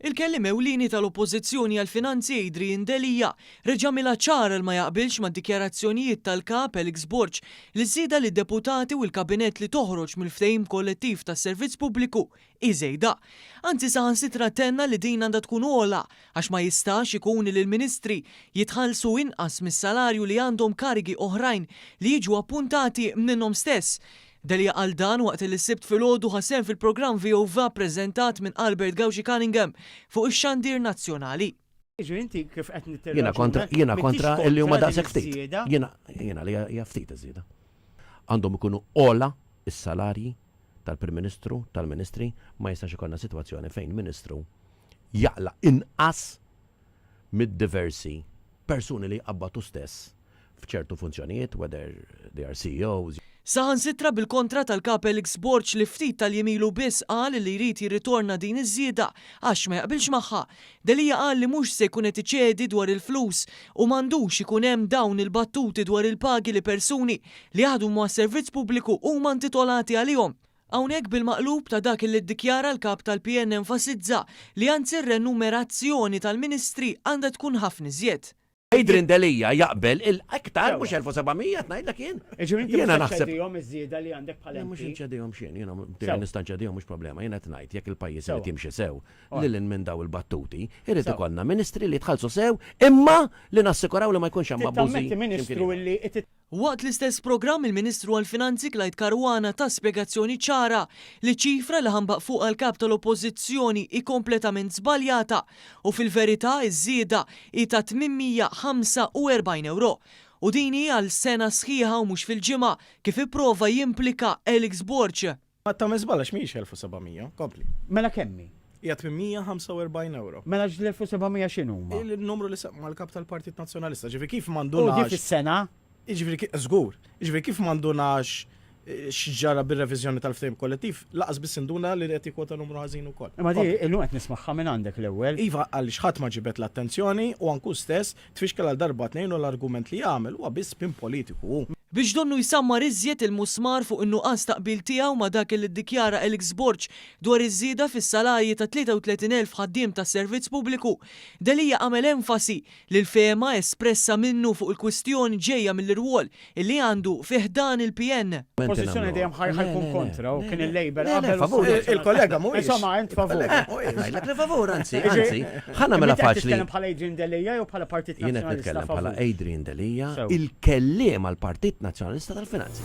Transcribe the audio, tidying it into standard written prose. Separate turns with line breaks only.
Il-kellim ewlieni tal-Oppożizzjoni għall-Finanzi Adrian Delija reġa' mila ċara ma jaqbilx mad-dikjarazzjonijiet tal-kap Alex Borg li żieda lid-deputati u l-kabinett li toħroġ mill-ftehim kollettiv tas-servizz pubbliku iżejda. Anzi saħansitra tenna li din għandha tkun ogħla għax ma jistax ikun li l-Ministri jitħallsu inqas mis-salarju li għandhom karigi oħrajn li jiġu appuntati minnhom stess. Delija għal dan waqt li s-sibt filgħodu ħassem fil-programm VOV preżentat minn Albert Gauci Cunningham fuq ix-xandir nazzjonali.
Jiena kontra illi huma daqshekk ftit. Jiena li hija ftit iżjeda. Għandhom ikunu ogħla is-salarji tal-Prim Ministru, tal-Ministri, ma jistax ikollna sitwazzjoni fejn Ministru jaqla inqas mid-diversi persuni li qabbatu stess f'ċertu funzjonijiet, whether they are CEOs.
Saħansitra bil-kontra tal-kap Alex Borg li ftit tal-jemilu biss qal li jrid jirritorna din iż-żieda għax ma jaqbilx magħha. Delija qal li mhux se jkun qed iċedi dwar il-flus u m'għandux ikun hemm dawn il-battuti dwar il-pagi li persuni li għadu ma' servizz pubbliku huma intitolati għalihom. Hawnhekk bil-maqlub ta' dak li ddikjara l-kap tal-PN enfasizza li anzi r-renumerazzjoni tal-Ministri għandha tkun ħafna iżjed.
Adrian Delija jaqbel il-aktar mhux 1700 ngħidlek jien.
Jiena naħseb iż-żieda li għandek bħala
mhux inċedihom xejn, jiena nista' nċedihom mhux problema. Jiena qed ngħid jekk il-pajjiż irid jimxi sew lil minn daw il-battuti, irid ikollna ministri li tħallsu sew imma li nassikuraw li ma jkunx hemm abbużi.
Waqt l-istess programm il-Ministru għall-Finanzi Clyde Caruana ta' spjegazzjoni ċara li ċifra li ħambaq fuq għal-kap tal-Oppożizzjoni hi kompletament żbaljata u fil-verità iż-żieda hi ta' 845 euro. U dini għal sena sħiħa u mhux fil-ġimgħa kif ipprova jimplika Alex Borg.
Ma ta' meżbala x'miex 1700, kompli.
Mela kemmi?
Hija 845 euro.
Mela l-1700 x'inhuma?
Il-numru li saqma l-kap tal-Partit Nazzjonalista, ġifieri kif
U
m'għandunax.
di fis-sena?
Ġifieri żgur, ġifieri kif m'għandunax x'ġara bir-reviżjoni tal-ftehim kollettiv, laqas biss induna li qed jikwota numru ħażin ukoll.
Ma di illum qed nismagħha minn għandek l-ewwel.
Iva għaliex ħadd ma ġibet l-attenzjoni u anku stess tfixkel għal darba tnejn u l-argument li jagħmel huwa biss spin politiku.
Biex donnu jsammar iżjed il-musmar fuq in-nuqqas taqbil tiegħu ma' dak li ddikjara Alex Borg dwar iż-żieda fis-salarji ta' 33,000 ħaddiem tas-servizz pubbliku. Delija għamel enfasi li l-fehma espressa minnu fuq il-kwistjoni ġejja mill-irwol illi għandu fih dan il-PN.
Pożizzjoni dejjem ħajkun kontra u kien il-Labor
favur.
Il-kollega mhuwiex.
Insomma, int favur.
Ngħidlek li favur, anzi, ħana mela faċli.
Titkellem bħala Adrian Delija jew bħala Partit
Jiena
Nazzjonalista
nitkellem bħala
favur?
Adrian Delija,
Sew.
il-kelliem għall-Partit Nazzjonalista tal-Finanzi.